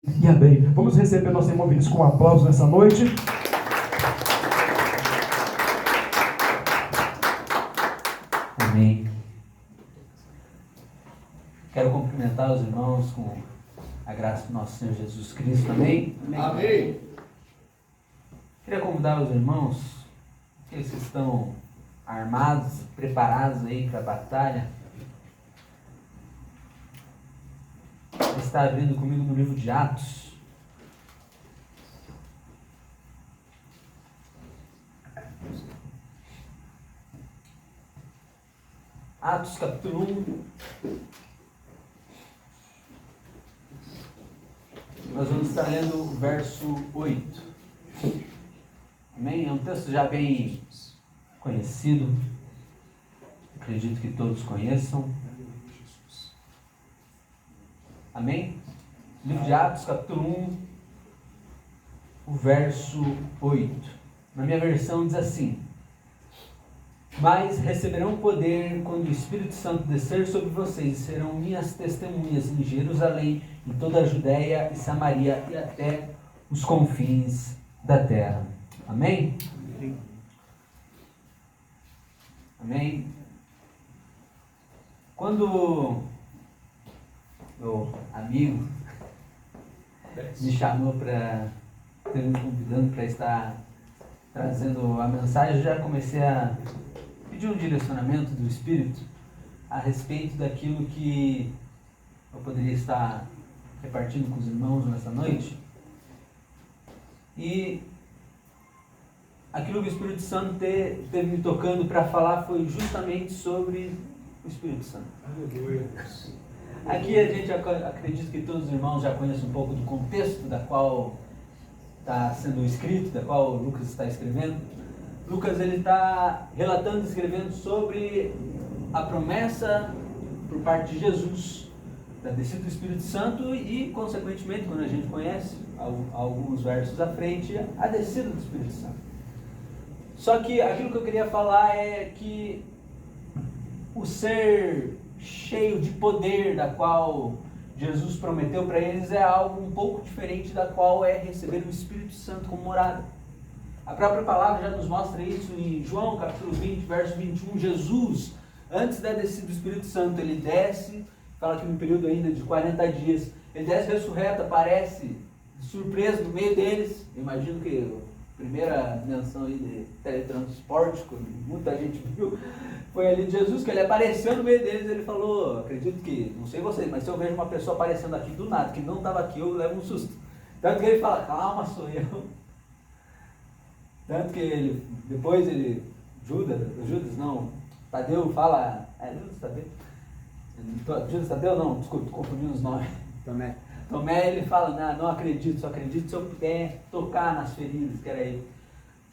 E amém. Vamos receber nosso irmão Vinícius com um aplauso nessa noite. Amém. Quero cumprimentar os irmãos com a graça do nosso Senhor Jesus Cristo. Amém? Amém. Queria convidar os irmãos, aqueles que estão armados, preparados aí para a batalha, a estar abrindo comigo no livro de Atos. Atos capítulo 1. Nós vamos estar lendo o verso 8. Amém? É um texto já bem conhecido. Acredito que todos conheçam. Amém? Livro de Atos, capítulo 1, o verso 8. Na minha versão diz assim: mas receberão poder quando o Espírito Santo descer sobre vocês, e serão minhas testemunhas em Jerusalém, em toda a Judéia e Samaria e até os confins da terra. Amém? Amém? Quando meu amigo me chamou para, me convidando para estar trazendo a mensagem, eu já comecei a pedir um direcionamento do Espírito a respeito daquilo que eu poderia estar repartindo com os irmãos nessa noite. E aquilo que o Espírito Santo teve me tocando para falar foi justamente sobre o Espírito Santo. Aleluia. Aqui a gente acredita que todos os irmãos já conhecem um pouco do contexto da qual está sendo escrito, da qual Lucas está escrevendo. Lucas ele está relatando e escrevendo sobre a promessa por parte de Jesus da descida do Espírito Santo e, consequentemente, quando a gente conhece alguns versos à frente, a descida do Espírito Santo. Só que aquilo que eu queria falar é que o ser cheio de poder da qual Jesus prometeu para eles é algo um pouco diferente da qual é receber o Espírito Santo como morada. A própria palavra já nos mostra isso em João capítulo 20, verso 21. Jesus, antes da descida do Espírito Santo, ele desce, fala que no período ainda de 40 dias, ele desce ressurreto, aparece de surpresa no meio deles. Eu imagino que a primeira menção aí de teletransporte, que muita gente viu, foi ali de Jesus, que ele apareceu no meio deles. Ele falou, acredito que, não sei vocês, mas se eu vejo uma pessoa aparecendo aqui do nada, que não estava aqui, eu levo um susto. Tanto que ele fala, calma, sou eu. Tanto que ele, depois ele, Tadeu fala, Judas Tadeu não, desculpa, confundindo os nomes. Tomé, ele fala, não acredito, só acredito se eu puder tocar nas feridas, que era ele.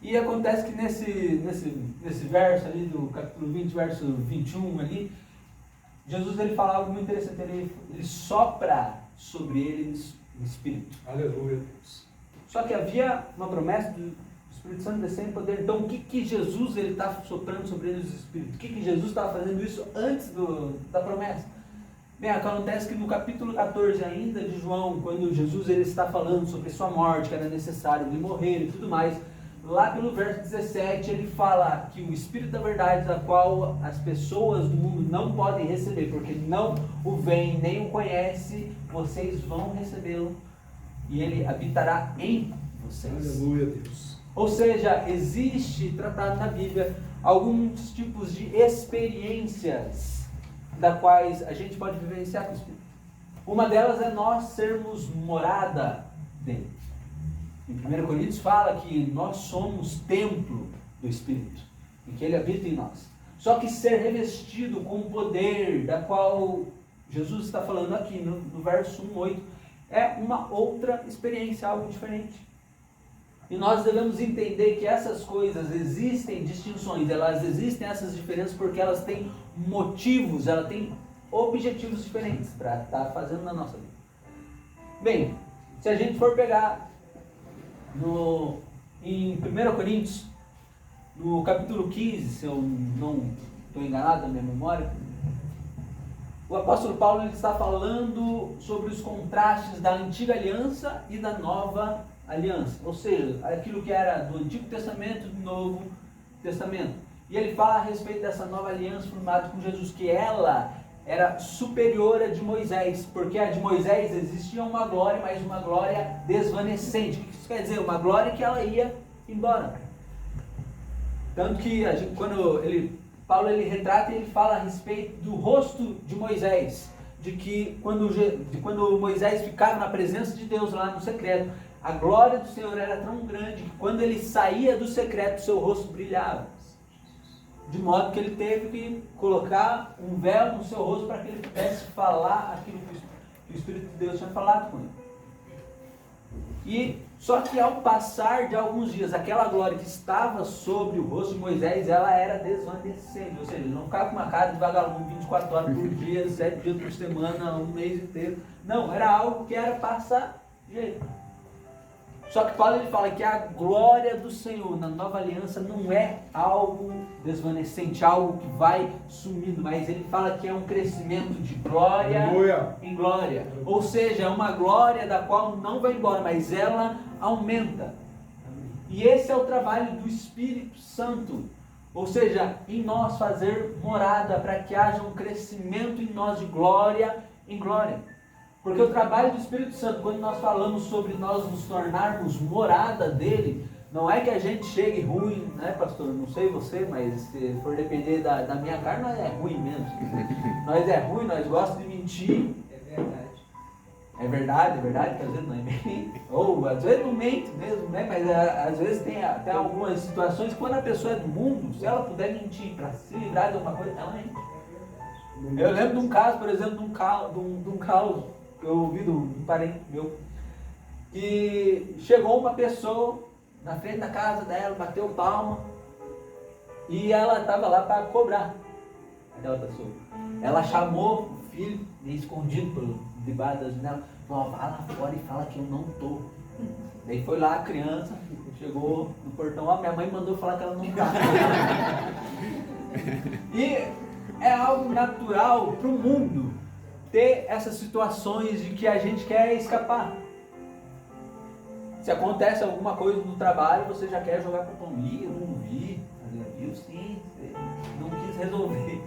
E acontece que nesse verso ali do capítulo 20, verso 21 ali, Jesus ele fala algo muito interessante, ele sopra sobre eles o Espírito. Aleluia. Só que havia uma promessa do Espírito Santo descendo em poder. Então o que Jesus ele está soprando sobre eles o Espírito? O que Jesus estava fazendo isso antes da promessa? Bem, acontece que no capítulo 14 ainda de João, quando Jesus ele está falando sobre sua morte, que era necessário ele morrer e tudo mais, lá pelo verso 17 ele fala que o Espírito da verdade, da qual as pessoas do mundo não podem receber, porque não o veem nem o conhecem, vocês vão recebê-lo e ele habitará em vocês. Aleluia, Deus. Ou seja, existe tratado na Bíblia alguns tipos de experiências da quais a gente pode vivenciar com o Espírito. Uma delas é nós sermos morada dele. Em 1 Coríntios fala que nós somos templo do Espírito, em que ele habita em nós. Só que ser revestido com o poder da qual Jesus está falando aqui no verso 1:8 é uma outra experiência, algo diferente. E nós devemos entender que essas coisas existem distinções, elas existem essas diferenças porque elas têm motivos, elas têm objetivos diferentes para estar fazendo na nossa vida. Bem, se a gente for pegar em 1 Coríntios, no capítulo 15, se eu não estou enganado na minha memória, o apóstolo Paulo ele está falando sobre os contrastes da antiga aliança e da nova aliança, ou seja, aquilo que era do Antigo Testamento e do Novo Testamento. E ele fala a respeito dessa nova aliança formada com Jesus, que ela era superior à de Moisés, porque a de Moisés existia uma glória, mas uma glória desvanecente. O que isso quer dizer? Uma glória que ela ia embora. Tanto que Paulo retrata e ele fala a respeito do rosto de Moisés, de que quando Moisés ficava na presença de Deus lá no secreto, a glória do Senhor era tão grande que quando ele saía do secreto, seu rosto brilhava. De modo que ele teve que colocar um véu no seu rosto para que ele pudesse falar aquilo que o Espírito de Deus tinha falado com ele. E só que ao passar de alguns dias, aquela glória que estava sobre o rosto de Moisés, ela era desvanecendo. Ou seja, ele não ficava com uma cara de vagalume 24 horas por dia, 7 dias por semana, um mês inteiro. Não, era algo que era passageiro. Só que Paulo ele fala que a glória do Senhor na nova aliança não é algo desvanecente, algo que vai sumindo, mas ele fala que é um crescimento de glória em glória. Ou seja, é uma glória da qual não vai embora, mas ela aumenta. E esse é o trabalho do Espírito Santo. Ou seja, em nós fazer morada para que haja um crescimento em nós de glória em glória. Porque o trabalho do Espírito Santo, quando nós falamos sobre nós nos tornarmos morada dele, não é que a gente chegue ruim, né, pastor? Não sei você, mas se for depender da minha carne, nós é ruim mesmo. Nós é ruim, nós gostamos de mentir. É verdade, que às vezes não é bem. Ou às vezes não mente mesmo, né? Mas às vezes tem até algumas situações que quando a pessoa é do mundo, se ela puder mentir para se livrar de alguma coisa, ela mente. Eu lembro de um caso, por exemplo, de um caos que eu ouvi de um parente meu, que chegou uma pessoa na frente da casa dela, bateu palma, e ela estava lá para cobrar aquela pessoa. Ela chamou o filho, meio escondido debaixo das janelas, falou: vai lá fora e fala que eu não estou. Daí foi lá a criança, chegou no portão, ó, minha mãe mandou falar que ela não está. E é algo natural para o mundo ter essas situações de que a gente quer escapar. Se acontece alguma coisa no trabalho, você já quer jogar para o pão. Eu não vi, viu sim, você não quis resolver.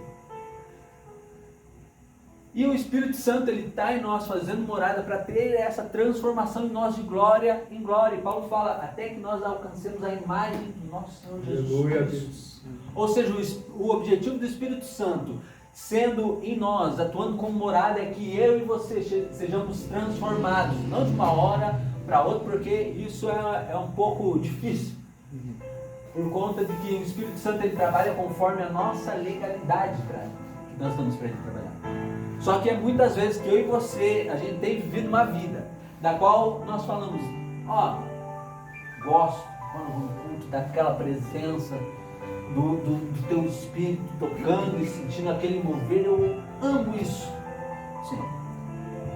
E o Espírito Santo ele está em nós fazendo morada para ter essa transformação em nós de glória em glória. E Paulo fala até que nós alcancemos a imagem do nosso Senhor Jesus Cristo. Ou seja, o objetivo do Espírito Santo sendo em nós, atuando como morada, é que eu e você sejamos transformados, não de uma hora para outra, porque isso é um pouco difícil, por conta de que o Espírito Santo ele trabalha conforme a nossa legalidade que nós estamos para ele trabalhar. Só que é muitas vezes que eu e você, a gente tem vivido uma vida, da qual nós falamos, gosto, quando vou no culto, daquela presença, do teu espírito tocando e sentindo aquele mover, eu amo isso. Sim.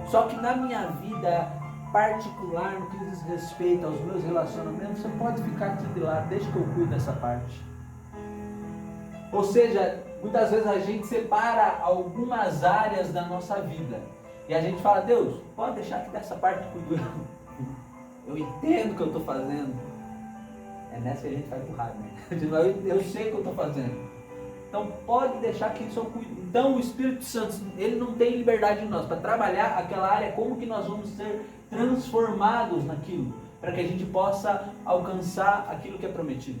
Só que na minha vida particular, no que diz respeito aos meus relacionamentos, você pode ficar aqui de lado, deixa que eu cuido dessa parte. Ou seja, muitas vezes a gente separa algumas áreas da nossa vida e a gente fala: Deus, pode deixar que dessa parte eu cuido. Eu entendo o que eu estou fazendo. É nessa que a gente vai empurrar, né? Eu sei o que eu estou fazendo. Então pode deixar que isso eu cuide. Então o Espírito Santo, ele não tem liberdade em nós para trabalhar aquela área, como que nós vamos ser transformados naquilo, para que a gente possa alcançar aquilo que é prometido.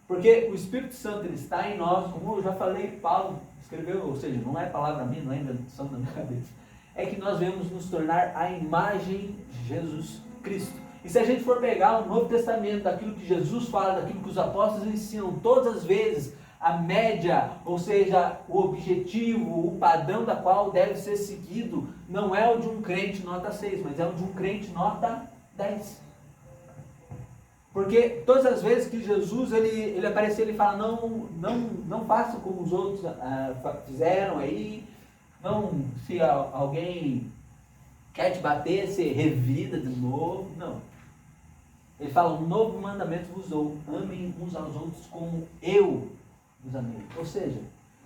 Porque o Espírito Santo ele está em nós, como eu já falei, Paulo escreveu, ou seja, não é palavra minha, não é invenção da minha cabeça, é que nós devemos nos tornar a imagem de Jesus Cristo. E se a gente for pegar o Novo Testamento, daquilo que Jesus fala, daquilo que os apóstolos ensinam, todas as vezes, a média, ou seja, o objetivo, o padrão da qual deve ser seguido, não é o de um crente nota 6, mas é o de um crente nota 10. Porque todas as vezes que Jesus ele apareceu, ele fala: não faça como os outros fizeram aí, não, se alguém quer te bater, você revida de novo, não. Ele fala: um novo mandamento vos dou, amem uns aos outros como eu vos amei. Ou seja,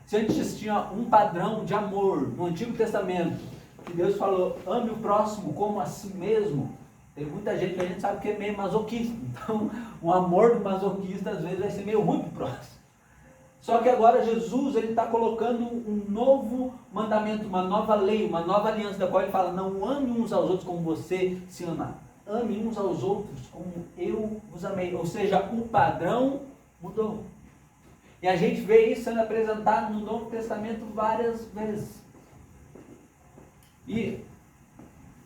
Se antes tinha um padrão de amor no Antigo Testamento, que Deus falou, ame o próximo como a si mesmo, tem muita gente que a gente sabe que é meio masoquista. Então, o amor do masoquista às vezes vai ser meio ruim pro próximo. Só que agora Jesus está colocando um novo mandamento, uma nova lei, uma nova aliança, da qual ele fala, não ame uns aos outros como você se ama. Ame uns aos outros como eu vos amei. Ou seja, o padrão mudou. E a gente vê isso sendo apresentado no Novo Testamento várias vezes. E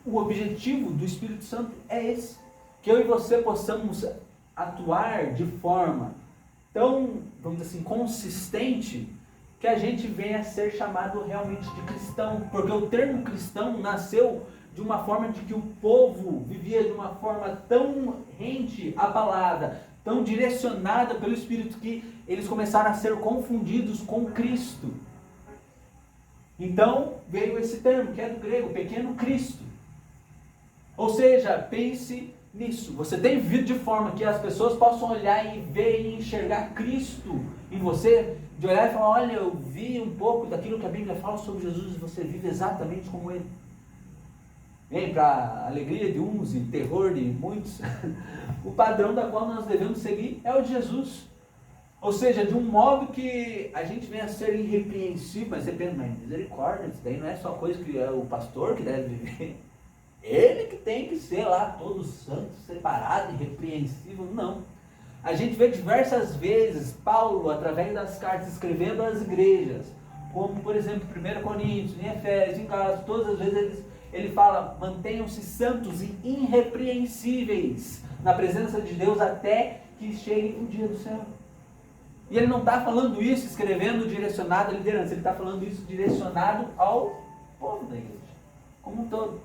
o objetivo do Espírito Santo é esse. Que eu e você possamos atuar de forma tão, vamos dizer assim, consistente, que a gente venha a ser chamado realmente de cristão. Porque o termo cristão nasceu de uma forma de que o povo vivia de uma forma tão rente à palavra, tão direcionada pelo Espírito, que eles começaram a ser confundidos com Cristo. Então veio esse termo, que é do grego, pequeno Cristo. Ou seja, pense nisso. Você tem vivido de forma que as pessoas possam olhar e ver e enxergar Cristo em você, de olhar e falar, olha, eu vi um pouco daquilo que a Bíblia fala sobre Jesus e você vive exatamente como Ele. Bem, para a alegria de uns e terror de muitos, o padrão da qual nós devemos seguir é o de Jesus. Ou seja, de um modo que a gente venha a ser irrepreensível, mas você pensa, mas misericórdia, isso daí não é só coisa que é o pastor que deve viver. Ele que tem que ser lá todo santo, separado, irrepreensível. Não. A gente vê diversas vezes Paulo, através das cartas, escrevendo às igrejas, como por exemplo, 1 Coríntios, em Efésios, em Gálatas, todas as vezes ele fala, mantenham-se santos e irrepreensíveis na presença de Deus até que chegue o dia do Senhor. E ele não está falando isso escrevendo direcionado à liderança, ele está falando isso direcionado ao povo da igreja, como um todo.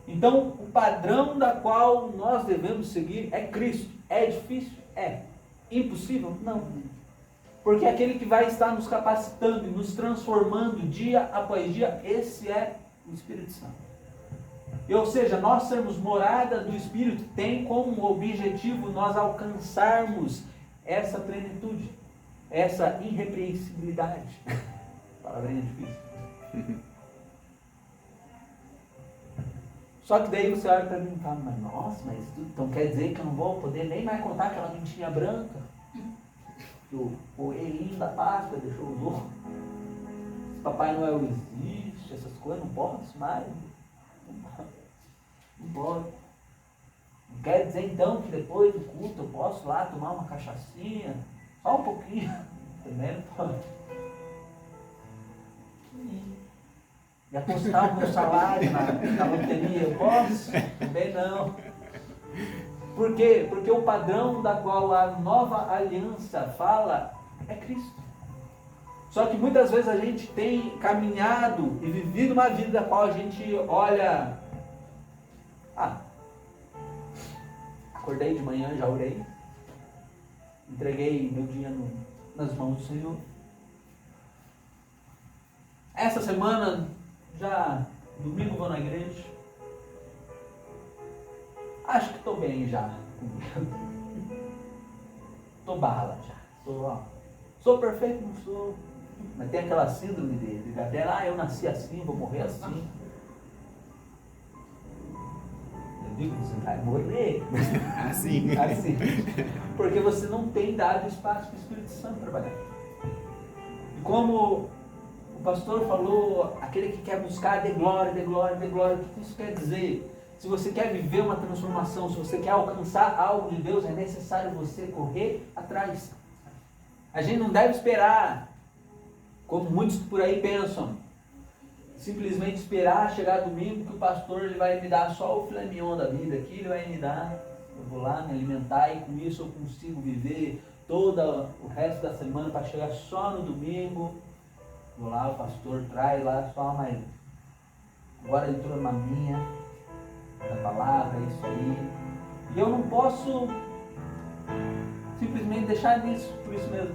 Então, o padrão da qual nós devemos seguir é Cristo. É difícil? É. Impossível? Não. Porque aquele que vai estar nos capacitando e nos transformando dia após dia, esse é o Espírito Santo. Ou seja, nós sermos morada do Espírito tem como objetivo nós alcançarmos essa plenitude, essa irrepreensibilidade. Palavrinha difícil. Só que daí você olha para mim e fala, mas nossa, mas então quer dizer que eu não vou poder nem mais contar aquela mentirinha branca que o coelhinho da Páscoa deixou os ovos. Papai Noel existe, essas coisas, não posso mais. Não pode. Não quer dizer então que depois do culto eu posso lá tomar uma cachaçinha, só um pouquinho. Também não pode. E apostar o meu salário na loteria, eu posso? Também não. Por quê? Porque o padrão da qual a nova aliança fala é Cristo. Só que muitas vezes a gente tem caminhado e vivido uma vida da qual a gente olha, acordei de manhã, já orei, entreguei meu dia nas mãos do Senhor. Essa semana, já domingo vou na igreja. Acho que estou bem já comigo. Estou bala já. Sou perfeito? Não sou. Mas tem aquela síndrome de Gabriela, eu nasci assim, vou morrer assim. Eu digo que você vai morrer. Assim. Assim. Porque você não tem dado espaço para o Espírito Santo trabalhar. E como o pastor falou, aquele que quer buscar de glória, de glória, de glória, o que isso quer dizer? Se você quer viver uma transformação, se você quer alcançar algo de Deus, é necessário você correr atrás. A gente não deve esperar, como muitos por aí pensam, simplesmente esperar chegar domingo que o pastor ele vai me dar só o filé mignon da vida aqui, ele vai me dar, eu vou lá me alimentar e com isso eu consigo viver todo o resto da semana para chegar só no domingo. Vou lá, o pastor traz lá só, mas agora entrou na minha da palavra, é isso aí. E eu não posso simplesmente deixar nisso, por isso mesmo.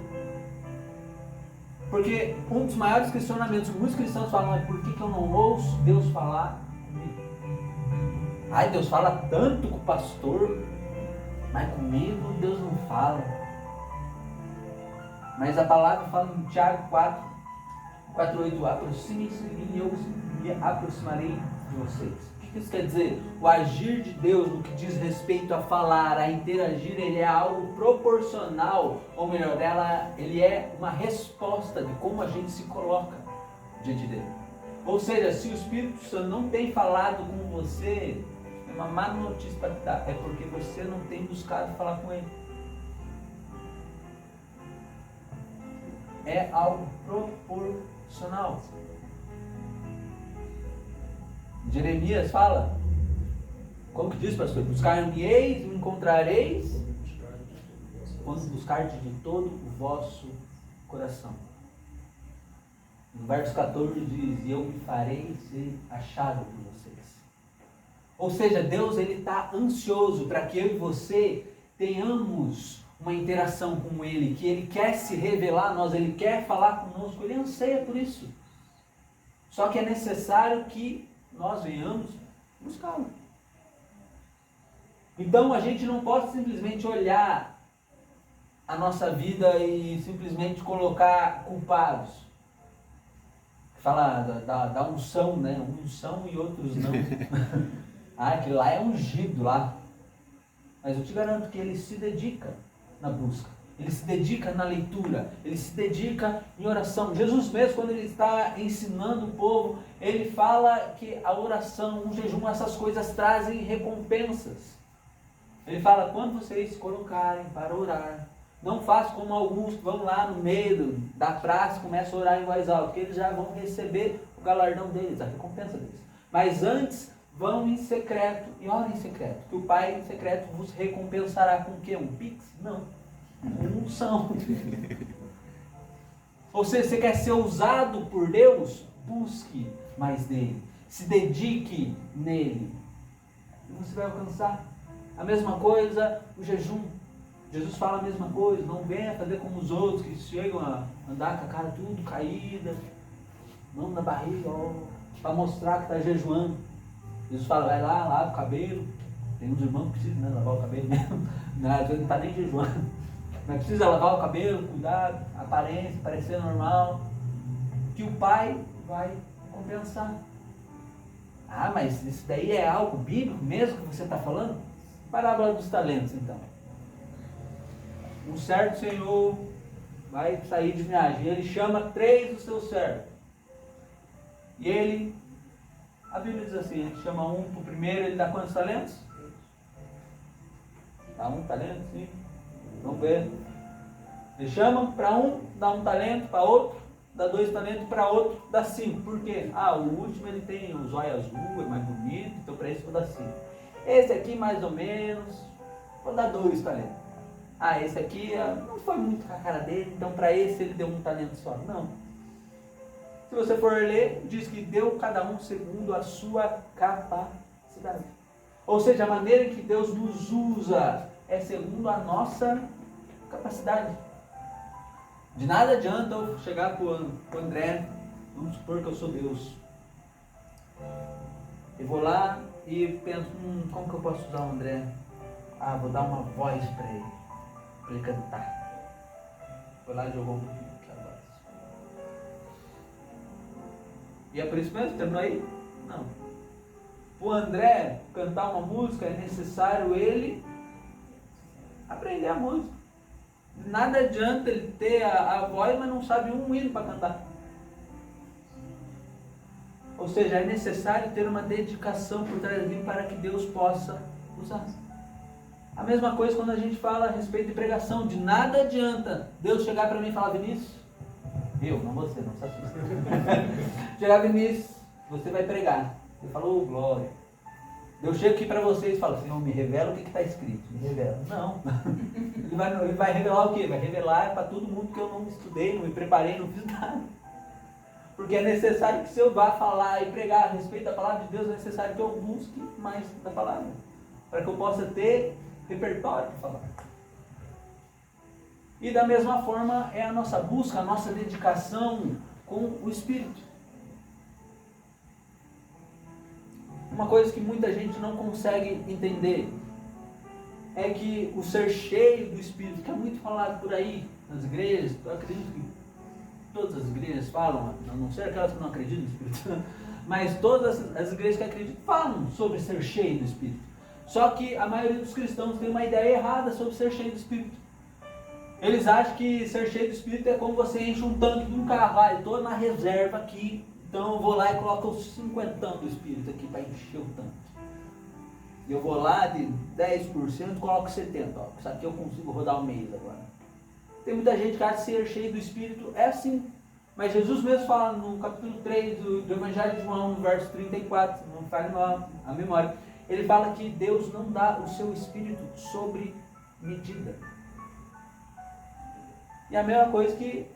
Porque um dos maiores questionamentos que muitos cristãos falam é por que eu não ouço Deus falar comigo? Ai, Deus fala tanto com o pastor, mas comigo Deus não fala. Mas a palavra fala em Tiago 4:8, aproximem-se de mim e eu me aproximarei de vocês. O que isso quer dizer? O agir de Deus no que diz respeito a falar, a interagir, ele é algo proporcional, ou melhor, ele é uma resposta de como a gente se coloca diante dele. Ou seja, se o Espírito Santo não tem falado com você, é uma má notícia para te dar, é porque você não tem buscado falar com ele. É algo proporcional. Jeremias fala, como que diz, pastor? Buscar-me-eis, me encontrareis, quando buscar-te de todo o vosso coração. No verso 14 diz, e eu me farei ser achado por vocês. Ou seja, Deus está ansioso para que eu e você tenhamos uma interação com Ele, que Ele quer se revelar a nós, Ele quer falar conosco, Ele anseia por isso. Só que é necessário que nós venhamos buscá-lo. Então a gente não pode simplesmente olhar a nossa vida e simplesmente colocar culpados. Fala da unção, né? Unção e outros não. Aquele lá é ungido lá. Mas eu te garanto que ele se dedica na busca. Ele se dedica na leitura, ele se dedica em oração. Jesus mesmo, quando ele está ensinando o povo, ele fala que a oração, o jejum, essas coisas trazem recompensas. Ele fala, quando vocês se colocarem para orar, não façam como alguns que vão lá no meio da praça e começam a orar em voz alta, porque eles já vão receber o galardão deles, a recompensa deles. Mas antes, vão em secreto e orem em secreto, que o Pai em secreto vos recompensará com o quê? Um pix? Não. Unção. Ou seja, você quer ser usado por Deus? Busque mais dele. Se dedique nele. E você vai alcançar. A mesma coisa, o jejum. Jesus fala a mesma coisa. Não venha fazer como os outros que chegam a andar com a cara tudo caída, mão na barriga, para mostrar que está jejuando. Jesus fala, vai lá, lava o cabelo. Tem uns irmãos que precisam, né, lavar o cabelo mesmo. Não está nem jejuando. Mas precisa lavar o cabelo, cuidar, aparência, parecer normal, que o Pai vai compensar. Ah, mas isso daí é algo bíblico mesmo que você está falando? Parábola dos talentos, então. Um certo senhor vai sair de viagem, ele chama 3 dos seus servos. E ele, a Bíblia diz assim, ele chama um para o primeiro, ele dá quantos talentos? Dá 1 talento, sim. Vamos ver. Ele chama para um, dá 1 talento, para outro, dá 2 talentos, para outro, dá 5. Por quê? O último ele tem o zóio azul, é mais bonito, então para esse vou dar 5. Esse aqui mais ou menos, vou dar 2 talentos. Esse aqui não foi muito com a cara dele, então para esse ele deu 1 talento só. Não. Se você for ler, diz que deu cada um segundo a sua capacidade. Ou seja, a maneira em que Deus nos usa é segundo a nossa capacidade. De nada adianta eu chegar para o André, vamos supor que eu sou Deus. Eu vou lá e penso, como que eu posso usar o André? Vou dar uma voz para ele cantar. Foi lá e jogou aquela voz. E é por isso mesmo? Terminou aí? Não. O André cantar uma música é necessário ele aprender a música. Nada adianta ele ter a voz, mas não sabe um hino para cantar. Ou seja, é necessário ter uma dedicação por trás dele para que Deus possa usar. A mesma coisa quando a gente fala a respeito de pregação. De nada adianta Deus chegar para mim e falar, Vinícius, não você, não se assusta. Chegar, Vinícius, você vai pregar. Ele falou, glória. Eu chego aqui para vocês e falo, Senhor, me revela o que está escrito. Me revela. Não. Ele vai revelar o quê? Vai revelar para todo mundo que eu não estudei, não me preparei, não fiz nada. Porque é necessário que se eu vá falar e pregar a respeito da palavra de Deus, é necessário que eu busque mais da palavra. Para que eu possa ter repertório para falar. E da mesma forma é a nossa busca, a nossa dedicação com o Espírito. Uma coisa que muita gente não consegue entender é que o ser cheio do Espírito, que é muito falado por aí, nas igrejas, eu acredito que todas as igrejas falam, a não ser aquelas que não acreditam no Espírito Santo, mas todas as igrejas que acreditam falam sobre ser cheio do Espírito. Só que a maioria dos cristãos tem uma ideia errada sobre ser cheio do Espírito. Eles acham que ser cheio do Espírito é como você enche um tanque de um carro. Ah, eu estou na reserva aqui, então eu vou lá e coloco os 50 do Espírito aqui para encher o tanque. Eu vou lá de 10% e coloco 70%. Ó, isso aqui eu consigo rodar um mês agora. Tem muita gente que acha que ser cheio do Espírito é assim. Mas Jesus mesmo fala no capítulo 3 do Evangelho de João, no verso 34, não falha a memória. Ele fala que Deus não dá o seu Espírito sobre medida. E a mesma coisa que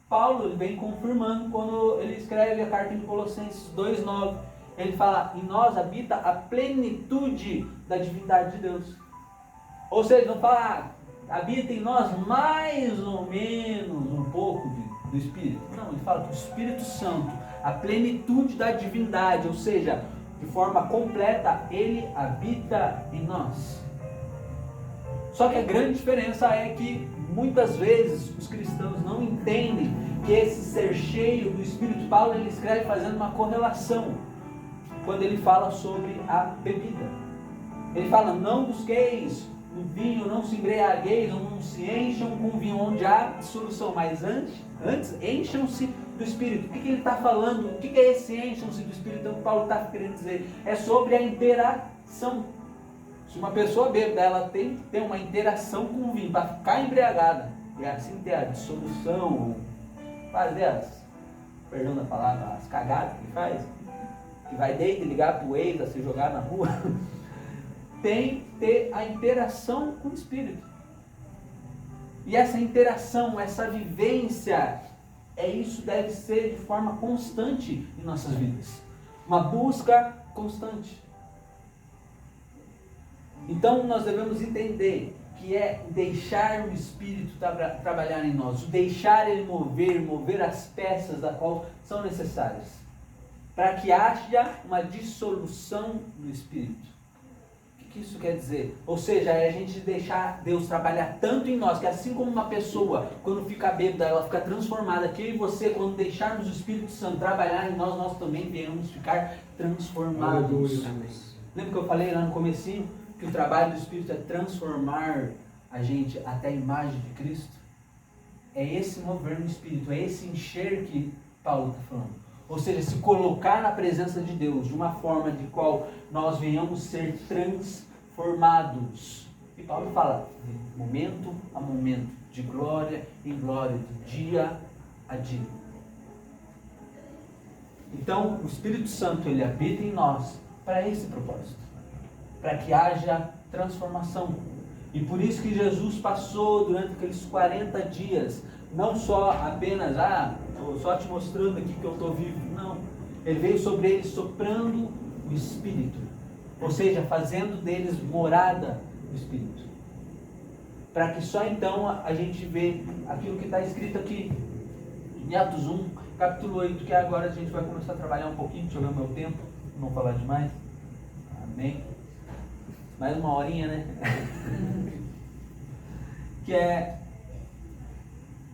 Paulo ele vem confirmando quando ele escreve a carta de Colossenses 2,9. Ele fala, em nós habita a plenitude da divindade de Deus. Ou seja, não fala, habita em nós mais ou menos um pouco do Espírito. Não, ele fala que o Espírito Santo, a plenitude da divindade, ou seja, de forma completa, ele habita em nós. Só que a grande diferença é que muitas vezes os cristãos não entendem que esse ser cheio do Espírito, Paulo ele escreve fazendo uma correlação quando ele fala sobre a bebida. Ele fala, não busqueis no vinho, não se embriagueis, não se encham com vinho onde há dissolução, mas antes encham-se do Espírito. O que ele está falando? O que é esse encham-se do Espírito? Então, o que Paulo está querendo dizer? É sobre a interação. Se uma pessoa bêbada, ela tem que ter uma interação com o vinho para ficar embriagada, e assim ter a dissolução, fazer perdão da palavra, as cagadas que faz, que vai desde ligar para o ex a se jogar na rua, tem que ter a interação com o Espírito. E essa interação, essa vivência, isso deve ser de forma constante em nossas vidas. Uma busca constante. Então nós devemos entender que é deixar o Espírito trabalhar em nós, deixar ele mover as peças da qual são necessárias, para que haja uma dissolução do Espírito. O que isso quer dizer? Ou seja, é a gente deixar Deus trabalhar tanto em nós, que assim como uma pessoa, quando fica bêbada, ela fica transformada, que eu e você, quando deixarmos o Espírito Santo trabalhar em nós, nós também venhamos ficar transformados. Lembra que eu falei lá no comecinho? Que o trabalho do Espírito é transformar a gente até a imagem de Cristo. É esse mover no Espírito, é esse encher que Paulo está falando. Ou seja, se colocar na presença de Deus de uma forma de qual nós venhamos ser transformados. E Paulo fala, de momento a momento, de glória em glória, de dia a dia. Então, o Espírito Santo, ele habita em nós para esse propósito. Para que haja transformação. E por isso que Jesus passou durante aqueles 40 dias, não só apenas, estou só te mostrando aqui que eu estou vivo, não. Ele veio sobre eles soprando o Espírito, ou seja, fazendo deles morada do Espírito. Para que só então a gente vê aquilo que está escrito aqui, em Atos 1, capítulo 8, que agora a gente vai começar a trabalhar um pouquinho, deixa eu ver o meu tempo, não falar demais. Amém. Mais uma horinha, né? Que é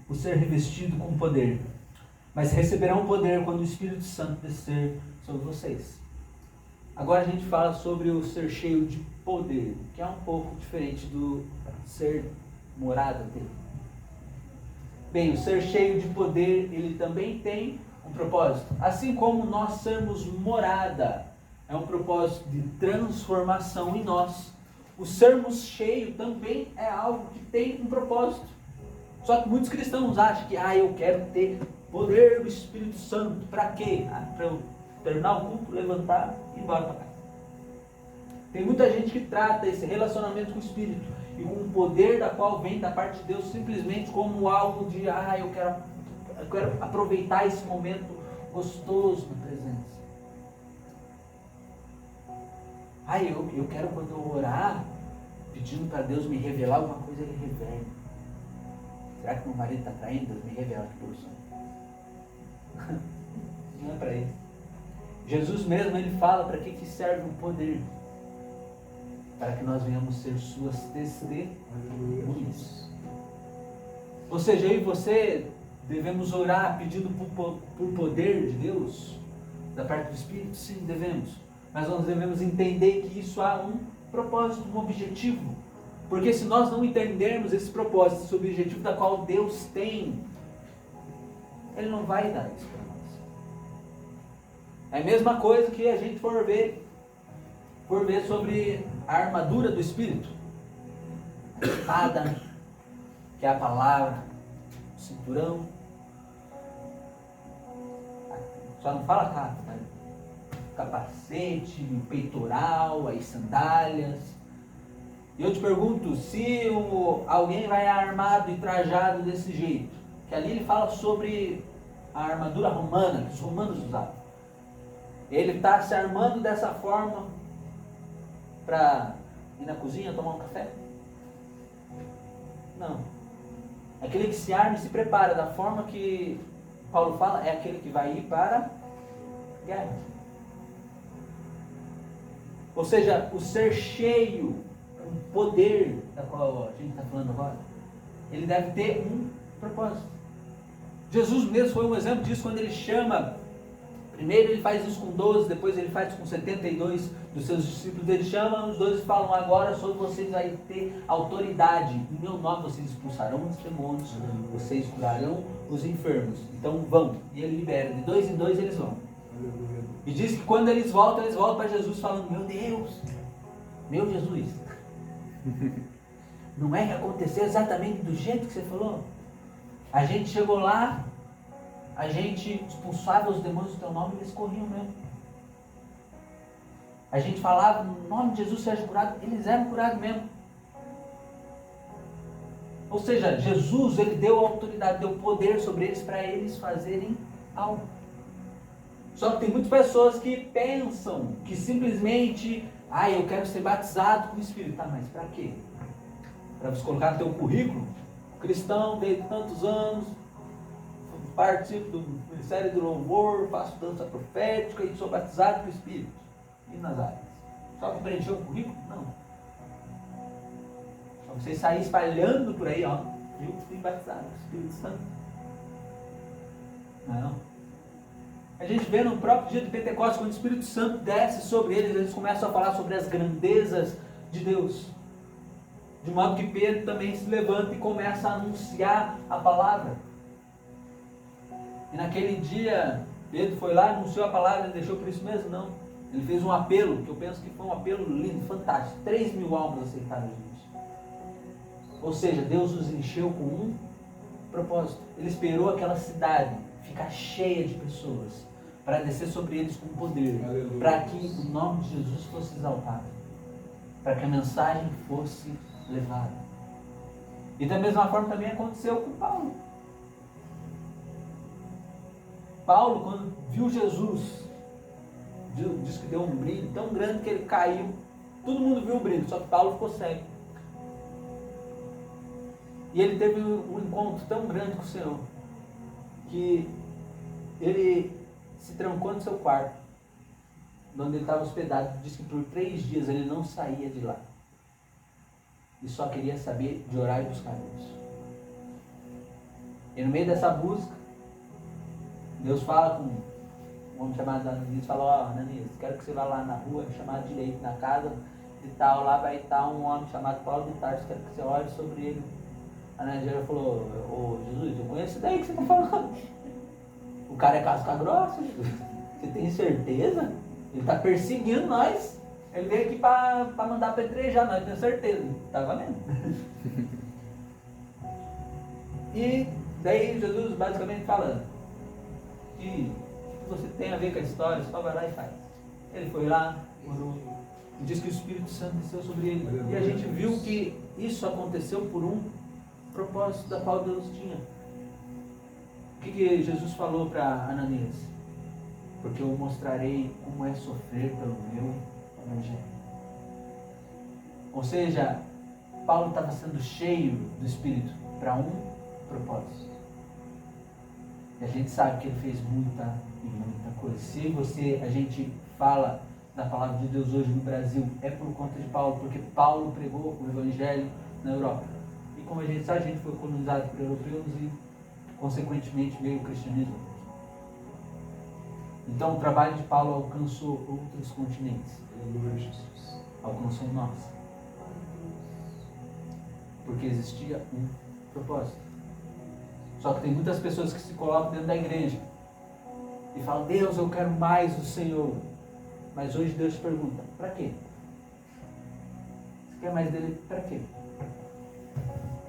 o ser revestido com poder. Mas receberão poder quando o Espírito Santo descer sobre vocês. Agora a gente fala sobre o ser cheio de poder, que é um pouco diferente do ser morada dele. Bem, o ser cheio de poder, ele também tem um propósito. Assim como nós sermos morada, é um propósito de transformação em nós. O sermos cheio também é algo que tem um propósito. Só que muitos cristãos acham que eu quero ter poder do Espírito Santo. Para quê? Para eu terminar o culto, levantar e ir embora para casa. Tem muita gente que trata esse relacionamento com o Espírito e com o poder da qual vem da parte de Deus simplesmente como algo de eu quero aproveitar esse momento gostoso na presença. Eu quero quando eu orar, pedindo para Deus me revelar alguma coisa, Ele revela. Será que meu marido está traindo? Deus me revela que porção. Não é para isso. Jesus mesmo, Ele fala para que serve o poder. Para que nós venhamos ser suas testemunhas. Ou seja, eu e você devemos orar pedindo por poder de Deus, da parte do Espírito? Sim, devemos. Mas nós devemos entender que isso há um propósito, um objetivo. Porque se nós não entendermos esse propósito, esse objetivo da qual Deus tem, Ele não vai dar isso para nós. É a mesma coisa que a gente for ver sobre a armadura do Espírito. A espada, que é a palavra, o cinturão. Só não fala capa, né? Capacete, o peitoral, as sandálias. E eu te pergunto, se alguém vai armado e trajado desse jeito, que ali ele fala sobre a armadura romana, que os romanos usavam. Ele está se armando dessa forma para ir na cozinha tomar um café? Não. Aquele que se arma e se prepara da forma que Paulo fala, é aquele que vai ir para a guerra. Ou seja, o ser cheio, o poder da qual a gente está falando agora, ele deve ter um propósito. Jesus mesmo foi um exemplo disso quando ele chama, primeiro ele faz isso com 12, depois ele faz com 72 dos seus discípulos, ele chama os 12 e falam, agora sobre vocês vai ter autoridade, em meu nome vocês expulsarão os demônios, vocês curarão os enfermos, então vão, e ele libera, de 2 em 2 eles vão. E diz que quando eles voltam para Jesus falando, meu Deus, meu Jesus, não é que aconteceu exatamente do jeito que você falou? A gente chegou lá, a gente expulsava os demônios do teu nome e eles corriam mesmo. A gente falava, no nome de Jesus seja curado, eles eram curados mesmo. Ou seja, Jesus, ele deu autoridade, deu poder sobre eles para eles fazerem algo. Só que tem muitas pessoas que pensam que simplesmente, eu quero ser batizado com o Espírito. Tá, mas para quê? Para você colocar no teu currículo? Cristão, desde tantos anos, participo do Ministério do Louvor, faço dança profética e sou batizado com o Espírito. E nas áreas? Só para preencher um currículo? Não. Só você sair espalhando por aí, eu fui batizado com o Espírito Santo. Não. A gente vê no próprio dia de Pentecostes, quando o Espírito Santo desce sobre eles começam a falar sobre as grandezas de Deus. De modo que Pedro também se levanta e começa a anunciar a palavra. E naquele dia, Pedro foi lá, anunciou a palavra e deixou por isso mesmo? Não. Ele fez um apelo, que eu penso que foi um apelo lindo, fantástico. 3.000 almas aceitaram Jesus. Ou seja, Deus os encheu com um propósito. Ele esperou aquela cidade ficar cheia de pessoas para descer sobre eles com poder, para que o nome de Jesus fosse exaltado, para que a mensagem fosse levada. E da mesma forma também aconteceu com Paulo. Paulo, quando viu Jesus, diz que deu um brilho tão grande que ele caiu. Todo mundo viu o brilho, só que Paulo ficou cego. E ele teve um encontro tão grande com o Senhor, que ele se trancou no seu quarto, onde ele estava hospedado. Diz que por 3 dias ele não saía de lá. E só queria saber de orar e buscar Deus. E no meio dessa busca, Deus fala com um homem chamado Ananias, fala, Ananias, quero que você vá lá na rua, chamar direito na casa e tal, lá vai estar um homem chamado Paulo de Tarso, quero que você ore sobre ele. Ananias falou, Jesus, eu conheço isso daí que você está falando. O cara é casca grossa, Jesus. Você tem certeza? Ele está perseguindo nós. Ele veio aqui para mandar apedrejar nós, tenho certeza. Está valendo. E daí Jesus basicamente falando que você tem a ver com a história, só vai lá e faz. Ele foi lá, orou, e diz que o Espírito Santo desceu sobre ele. E a gente viu que isso aconteceu por um propósito da qual Deus tinha. O que Jesus falou para Ananias? Porque eu mostrarei como é sofrer pelo meu evangelho. Ou seja, Paulo estava sendo cheio do Espírito para um propósito. E a gente sabe que ele fez muita e muita coisa. Se a gente fala da palavra de Deus hoje no Brasil, é por conta de Paulo, porque Paulo pregou o evangelho na Europa. E como a gente sabe, a gente foi colonizado por europeus e, consequentemente, veio o cristianismo. Então, o trabalho de Paulo alcançou outros continentes. Aleluia, Jesus. Alcançou nós. Porque existia um propósito. Só que tem muitas pessoas que se colocam dentro da igreja e falam: Deus, eu quero mais do Senhor. Mas hoje Deus te pergunta: para quê? Você quer mais dele para quê?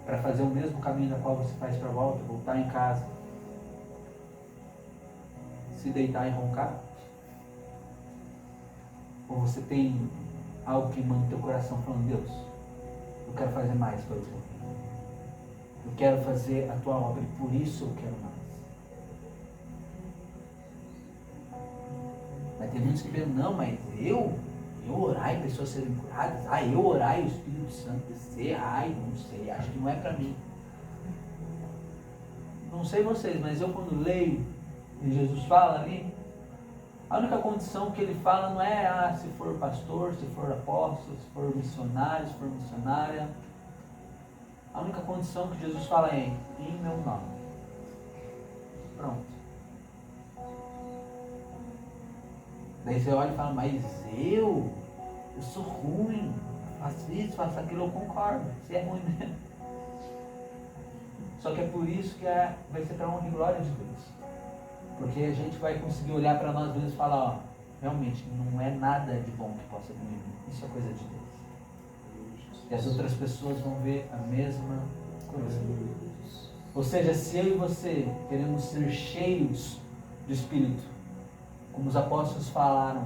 Para fazer o mesmo caminho da qual você faz para a volta, voltar em casa, se deitar e roncar? Ou você tem algo que manda no teu coração falando: Deus, eu quero fazer mais para você. Eu quero fazer a tua obra e por isso eu quero mais. Mas tem muitos que pensam: não, mas eu orar e pessoas serem curadas, eu orar e o Espírito Santo descer, não sei, acho que não é para mim. Não sei vocês, mas eu quando leio e Jesus fala ali, a única condição que ele fala não é se for pastor, se for apóstolo, se for missionário, se for missionária. A única condição que Jesus fala é: em meu nome. Pronto. Daí você olha e fala: mas eu sou ruim, faço isso, faço aquilo, eu concordo, você é ruim mesmo. Só que é por isso que vai ser para a honra e glória de Deus. Porque a gente vai conseguir olhar para nós mesmos e falar: realmente, não é nada de bom que possa vir em mim, isso é coisa de Deus. E as outras pessoas vão ver a mesma coisa. Ou seja, se eu e você queremos ser cheios do Espírito, como os apóstolos falaram,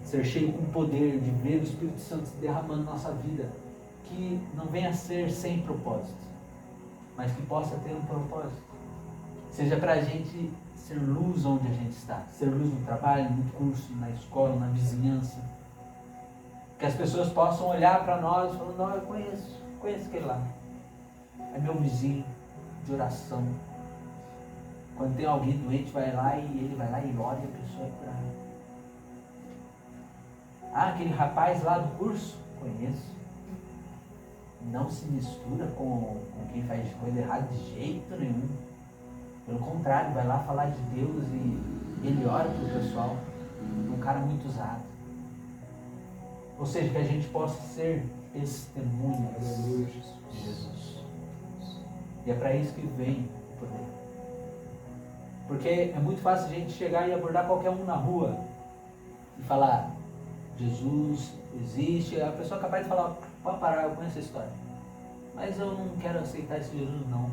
ser cheio com poder, de ver o Espírito Santo se derramando na nossa vida, que não venha a ser sem propósito, mas que possa ter um propósito. Seja para a gente ser luz onde a gente está, ser luz no trabalho, no curso, na escola, na vizinhança. Que as pessoas possam olhar para nós e falar: não, eu conheço aquele lá. É meu vizinho de oração. Quando tem alguém doente, vai lá e ele vai lá e ora e a pessoa é curada. Aquele rapaz lá do curso, conheço. Não se mistura com quem faz coisa errada de jeito nenhum. Pelo contrário, vai lá falar de Deus e ele ora para o pessoal. Um cara muito usado. Ou seja, que a gente possa ser testemunhas de Jesus. E é para isso que vem o poder. Porque é muito fácil a gente chegar e abordar qualquer um na rua e falar: Jesus existe. A pessoa é capaz de falar: pode parar, eu conheço a história, mas eu não quero aceitar esse Jesus não.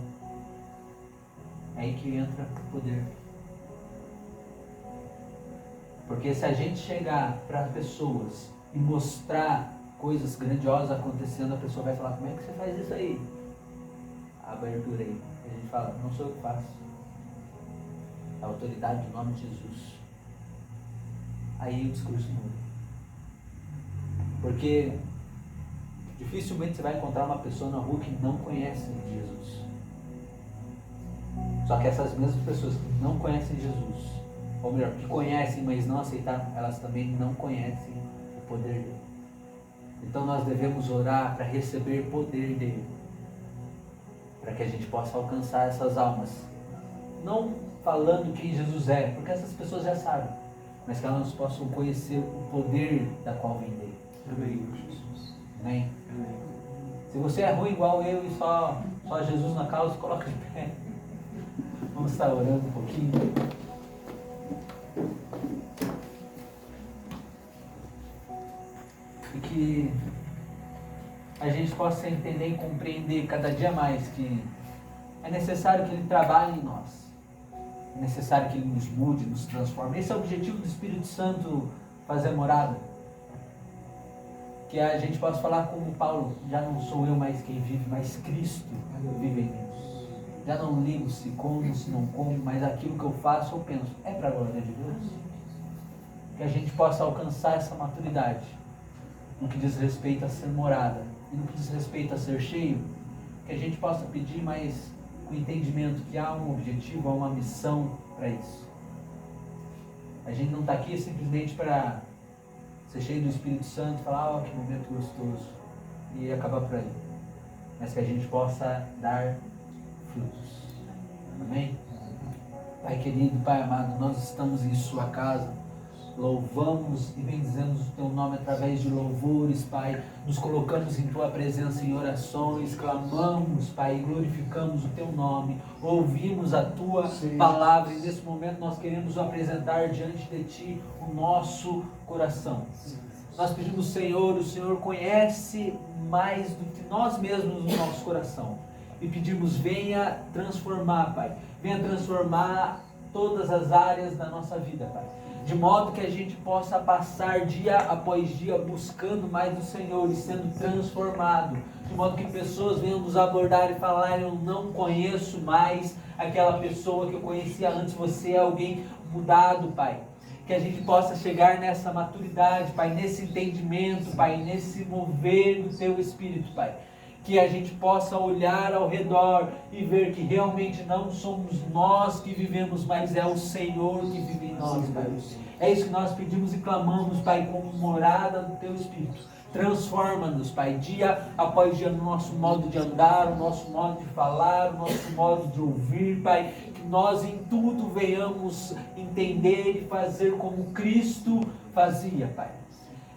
É aí que entra o poder. Porque se a gente chegar para as pessoas e mostrar coisas grandiosas acontecendo, a pessoa vai falar: como é que você faz isso aí? A abertura aí. A gente fala: não sou eu que faço. A autoridade do nome de Jesus. Aí o discurso muda. Porque dificilmente você vai encontrar uma pessoa na rua que não conhece Jesus. Só que essas mesmas pessoas que não conhecem Jesus, ou melhor, que conhecem, mas não aceitaram, elas também não conhecem o poder dele. Então nós devemos orar para receber poder dele, para que a gente possa alcançar essas almas. Não falando quem Jesus é, porque essas pessoas já sabem, mas que elas possam conhecer o poder da qual vem dele. Amém, Jesus. Amém? Amém. Se você é ruim igual eu e só Jesus na causa, coloca de pé. Vamos estar orando um pouquinho. E que a gente possa entender e compreender cada dia mais que é necessário que Ele trabalhe em nós. É necessário que Ele nos mude, nos transforme. Esse é o objetivo do Espírito Santo fazer morada. Que a gente possa falar como Paulo: já não sou eu mais quem vive, mas Cristo vive em mim. Já não ligo se como, se não como, mas aquilo que eu faço, eu penso: é para a glória de Deus. Que a gente possa alcançar essa maturidade no que diz respeito a ser morada e no que diz respeito a ser cheio. Que a gente possa pedir mais com entendimento que há um objetivo, há uma missão para isso. A gente não está aqui simplesmente para ser cheio do Espírito Santo e falar: que momento gostoso, e acabar por aí. mas que a gente possa dar frutos. Amém? Pai querido, Pai amado, nós estamos em sua casa, louvamos e bendizemos o teu nome através de louvores, Pai, nos colocamos em tua presença em orações, clamamos, Pai, e glorificamos o teu nome, ouvimos a tua palavra, e nesse momento nós queremos apresentar diante de ti o nosso coração. Nós pedimos, Senhor, o Senhor conhece mais do que nós mesmos no nosso coração, e pedimos, venha transformar, Pai, venha transformar todas as áreas da nossa vida, Pai, de modo que a gente possa passar dia após dia buscando mais do Senhor e sendo transformado, de modo que pessoas venham nos abordar e falar: eu não conheço mais aquela pessoa que eu conhecia antes, você é alguém mudado, Pai. Que a gente possa chegar nessa maturidade, Pai, nesse entendimento, Pai, nesse mover do teu Espírito, Pai. Que a gente possa olhar ao redor e ver que realmente não somos nós que vivemos, mas é o Senhor que vive em nós, Pai. É isso que nós pedimos e clamamos, Pai, como morada do teu Espírito. Transforma-nos, Pai, dia após dia, no nosso modo de andar, o nosso modo de falar, o nosso modo de ouvir, Pai. Que nós em tudo venhamos entender e fazer como Cristo fazia, Pai.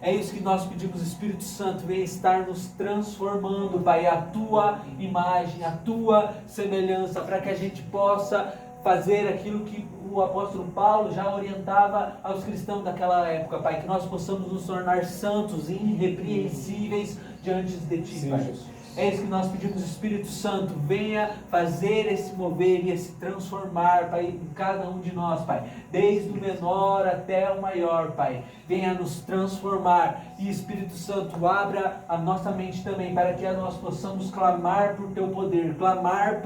É isso que nós pedimos, Espírito Santo, venha estar nos transformando, Pai, a tua imagem, a tua semelhança, para que a gente possa fazer aquilo que o apóstolo Paulo já orientava aos cristãos daquela época, Pai, que nós possamos nos tornar santos e irrepreensíveis diante de ti, Pai. É isso que nós pedimos, Espírito Santo, venha fazer esse mover e esse transformar, Pai, em cada um de nós, Pai, desde o menor até o maior, Pai, venha nos transformar, e Espírito Santo, abra a nossa mente também, para que nós possamos clamar por teu poder, clamar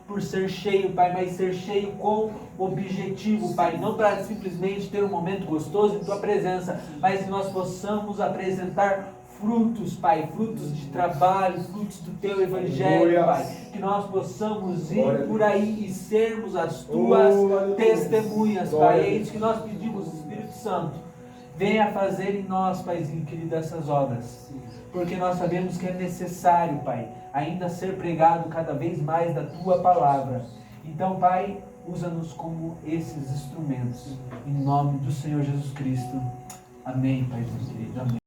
por ser cheio, Pai, mas ser cheio com objetivo, Pai, não para simplesmente ter um momento gostoso em tua presença, mas que nós possamos apresentar frutos, Pai, frutos de trabalho, frutos do teu evangelho, Pai, que nós possamos ir por aí e sermos as tuas testemunhas, Pai. É isso que nós pedimos, Espírito Santo, venha fazer em nós, Paizinho querido, essas obras, porque nós sabemos que é necessário, Pai, ainda ser pregado cada vez mais da tua palavra. Então, Pai, usa-nos como esses instrumentos, em nome do Senhor Jesus Cristo. Amém, Paizinho querido, amém.